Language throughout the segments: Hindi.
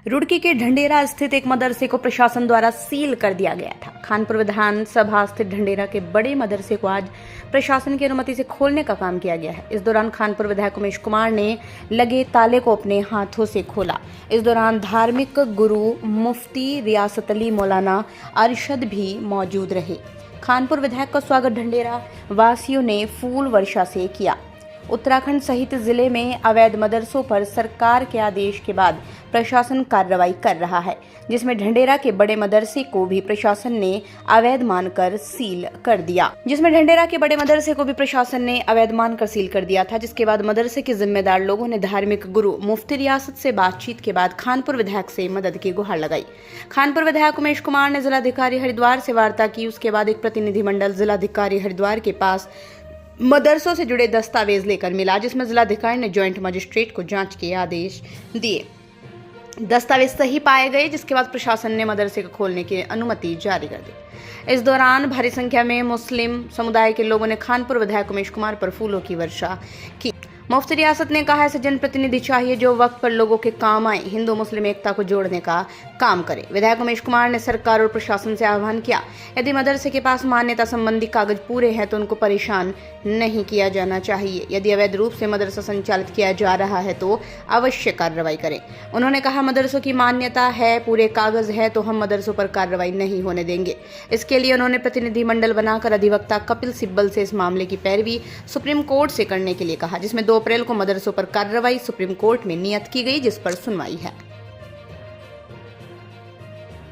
रुड़की के ढंडेरा स्थित एक मदरसे को प्रशासन द्वारा सील कर दिया गया था। खानपुर विधानसभा स्थित ढंडेरा के बड़े मदरसे को आज प्रशासन की अनुमति से खोलने का काम किया गया है। इस दौरान खानपुर विधायक उमेश कुमार ने लगे ताले को अपने हाथों से खोला। इस दौरान धार्मिक गुरु मुफ्ती रियासत अली मौलाना अरशद भी मौजूद रहे। खानपुर विधायक का स्वागत ढंडेरा वासियों ने फूल वर्षा से किया। उत्तराखंड सहित जिले में अवैध मदरसों पर सरकार के आदेश के बाद प्रशासन कार्रवाई कर रहा है, जिसमें ढंडेरा के बड़े मदरसे को भी प्रशासन ने अवैध मानकर सील कर दिया जिसके बाद मदरसे के जिम्मेदार लोगों ने धार्मिक गुरु मुफ्ती रियासत से बातचीत के बाद खानपुर विधायक से मदद की गुहार लगाई। खानपुर विधायक उमेश कुमार ने जिलाधिकारी हरिद्वार से वार्ता की। उसके बाद एक प्रतिनिधिमंडल जिलाधिकारी हरिद्वार के पास मदरसों से जुड़े दस्तावेज लेकर मिला, जिसमें जिलाधिकारी ने ज्वाइंट मजिस्ट्रेट को जांच के आदेश दिए। दस्तावेज सही पाए गए, जिसके बाद प्रशासन ने मदरसे को खोलने की अनुमति जारी कर दी। इस दौरान भारी संख्या में मुस्लिम समुदाय के लोगों ने खानपुर विधायक उमेश कुमार पर फूलों की वर्षा की। मुफ्ती रियासत ने कहा, ऐसे जनप्रतिनिधि चाहिए जो वक्त पर लोगों के काम आए, हिंदू मुस्लिम एकता को जोड़ने का काम करे। विधायक उमेश कुमार ने सरकार और प्रशासन से आह्वान किया, यदि मदरसे के पास मान्यता संबंधी कागज पूरे हैं तो उनको परेशान नहीं किया जाना चाहिए। यदि अवैध रूप से मदरसा संचालित किया जा रहा है तो अवश्य कार्रवाई करें। उन्होंने कहा, मदरसों की मान्यता है, पूरे कागज है तो हम मदरसों पर कार्रवाई नहीं होने देंगे। इसके लिए उन्होंने प्रतिनिधिमंडल बनाकर अधिवक्ता कपिल सिब्बल से इस मामले की पैरवी सुप्रीम कोर्ट से करने के लिए कहा, जिसमें 2 अप्रैल को मदरसों पर कार्रवाई सुप्रीम कोर्ट में नियत की गई, जिस पर सुनवाई है।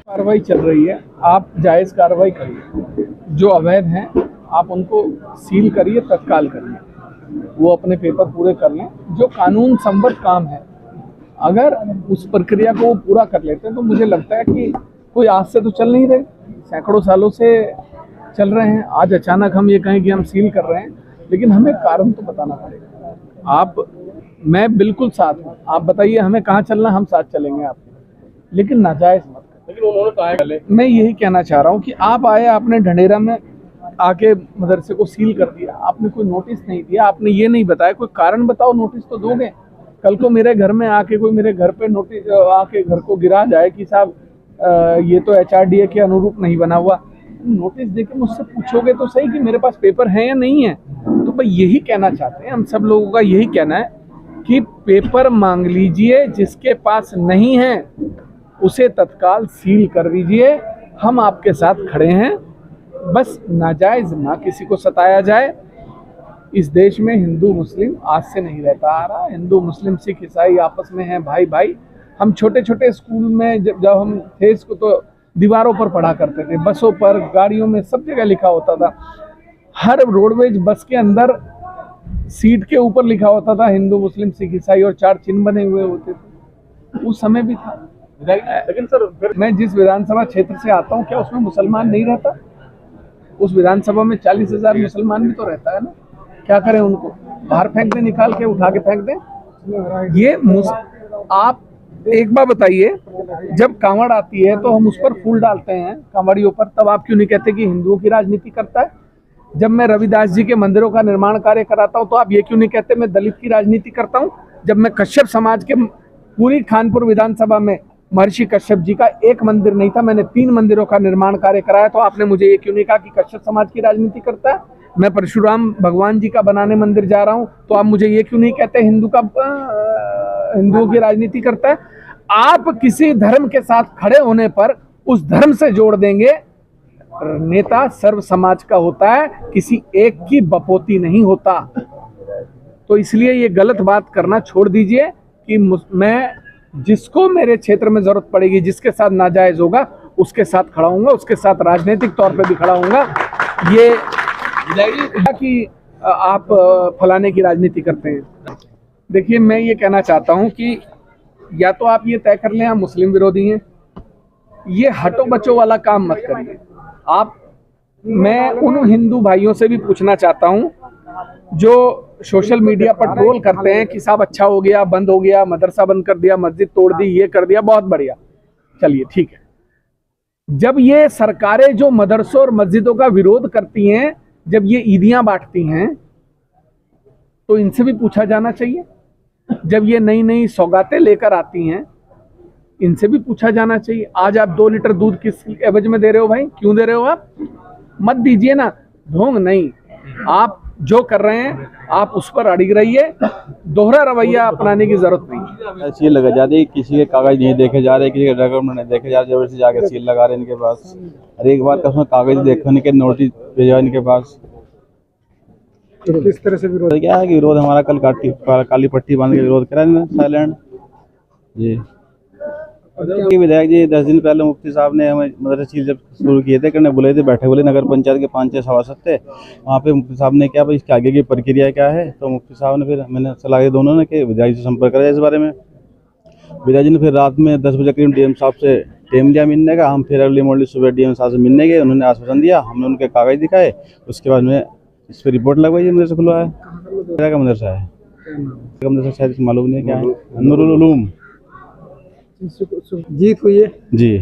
कार्रवाई चल रही है, आप जायज कार्रवाई करिए। जो अवैध हैं आप उनको सील करिए, तत्काल करिए, वो अपने पेपर पूरे कर लें। जो कानून संबद्ध काम है, अगर उस प्रक्रिया को वो पूरा कर लेते हैं तो मुझे लगता है कि कोई आज से तो चल नहीं रहे, सैकड़ों सालों से चल रहे हैं। आज अचानक हम ये कहें कि हम सील कर रहे हैं, लेकिन हमें कारण तो बताना पड़ेगा। मैं बिल्कुल साथ हूँ, आप बताइए हमें कहाँ चलना, हम साथ चलेंगे आपके, लेकिन नाजायज मत करें। लेकिन उन्होंने कहा, मैं यही कहना चाह रहा हूँ कि आप आए, आपने ढंडेरा में आके मदरसे को सील कर दिया, आपने कोई नोटिस नहीं दिया, आपने ये नहीं बताया, कोई कारण बताओ, नोटिस तो दोगे। कल को मेरे घर में आके कोई मेरे घर पे नोटिस आके घर को गिरा जाए कि साहब ये तो HRDA के अनुरूप नहीं बना हुआ, नोटिस देके मुझसे पूछोगे तो सही कि मेरे पास पेपर है या नहीं है। तो भाई यही कहना चाहते हैं, हम सब लोगों का यही कहना है कि पेपर मांग लीजिए, जिसके पास नहीं है उसे तत्काल सील कर दीजिए। हम आपके साथ खड़े हैं, बस नाजायज ना किसी को सताया जाए। इस देश में हिंदू मुस्लिम आज से नहीं रहता आ रहा, हिंदू मुस्लिम सिख ईसाई आपस में हैं भाई भाई। हम छोटे छोटे स्कूल में जब हम थे, इसको तो दीवारों पर पढ़ा करते थे, बसों पर, गाड़ियों में, सब जगह लिखा होता था। हर रोडवेज बस के अंदर सीट के ऊपर लिखा होता था हिंदू मुस्लिम सिख ईसाई, और 4 चिन्ह बने हुए होते थे। उस समय भी था। लेकिन सर, मैं जिस विधानसभा क्षेत्र से आता हूँ, क्या उसमें मुसलमान नहीं रहता? उस विधानसभा में 40,000 मुसलमान भी तो रहता है ना। क्या करें, उनको बाहर फेंक दें, निकाल के उठा के फेंक दें? ये आप एक बार बताइए, जब कांवड़ आती है तो हम उस पर फूल डालते हैं कांवड़ियों पर, तब आप क्यों नहीं कहते कि हिंदुओं की राजनीति करता है? जब मैं रविदास जी के मंदिरों का निर्माण कार्य कराता हूं तो आप ये क्यों नहीं कहते मैं दलित की राजनीति करता हूं? जब मैं कश्यप समाज के पूरी खानपुर विधानसभा में महर्षि कश्यप जी का एक मंदिर नहीं था, मैंने 3 मंदिरों का निर्माण कार्य कराया, तो आपने मुझे ये क्यों नहीं कहा कि कश्यप समाज की राजनीति करता है? मैं परशुराम भगवान जी का बनाने मंदिर जा रहा हूं, तो आप मुझे ये क्यों नहीं कहते हिंदुओं की राजनीति करता है? आप किसी धर्म के साथ खड़े होने पर उस धर्म से जोड़ देंगे। नेता सर्व समाज का होता है, किसी एक की बपोती नहीं होता। तो इसलिए ये गलत बात करना छोड़ दीजिए कि मैं जिसको मेरे क्षेत्र में जरूरत पड़ेगी, जिसके साथ नाजायज होगा उसके साथ खड़ा हूंगा, उसके साथ राजनीतिक तौर पे भी खड़ा हूंगा। ये कि आप फलाने की राजनीति करते हैं। देखिए, मैं ये कहना चाहता हूं कि या तो आप ये तय कर लें हम मुस्लिम विरोधी हैं, ये हटो बचो वाला काम मत करिए आप। मैं उन हिंदू भाइयों से भी पूछना चाहता हूं जो सोशल मीडिया पर ट्रोल करते हैं कि साहब अच्छा हो गया, बंद हो गया, मदरसा बंद कर दिया, मस्जिद तोड़ दी, ये कर दिया, बहुत बढ़िया, चलिए ठीक है। जब ये सरकारें जो मदरसों और मस्जिदों का विरोध करती हैं, जब ये ईदियां बांटती हैं, तो इनसे भी पूछा जाना चाहिए। जब ये नई नई सौगातें लेकर आती हैं, इनसे भी पूछा जाना चाहिए। आज आप 2 लीटर दूध किस एवज में दे रहे हो भाई, क्यों दे रहे हो आप? मत दीजिए ना, ढोंग नहीं। आप जो कर रहे हैं आप उस पर अड़िग रहिए, दोहरा रवैया अपनाने की जरूरत नहीं। सील लगा जाती है, किसी के कागज नहीं देखे जा रहे, किसी के डॉक्यूमेंट नहीं देखे जा रहे, जबरदस्ती जाके सील लगा रहे इनके पास। अरे एक बार का उसमें कागज देखने के नोटिस भेजा इनके पास। तो किस तरह से विरोध? क्या है कि विरोध हमारा कल काली पट्टी बांध के विरोध करा साइलेंट जी। विधायक जी 10 दिन पहले मुफ्ती साहब ने हमें मदरसा सील जब शुरू किए थे करने बुलाए थे, बैठे बोले नगर पंचायत के 5-6 सभासद थे वहाँ पे। मुफ्ती साहब ने क्या भाई इसके आगे की प्रक्रिया क्या है, तो मुफ्ती साहब ने फिर मैंने सलाह दी दोनों ने कि विधायक जी से संपर्क करा इस बारे में। विधायक जी ने फिर रात में 10 बजे करीब डीएम साहब से टाइम लिया मिलने का। हम फिर अगली मॉर्निंग सुबह डीएम साहब से मिलने गए, उन्होंने आश्वासन दिया, हमने उनके कागज दिखाए, उसके बाद में इस पर रिपोर्ट लगवाई। मदरसा खुलवाया का मदरसा है, मदरसा शायद मालूम नहीं क्या है, नूरुल उलूम जीत हुई है जी।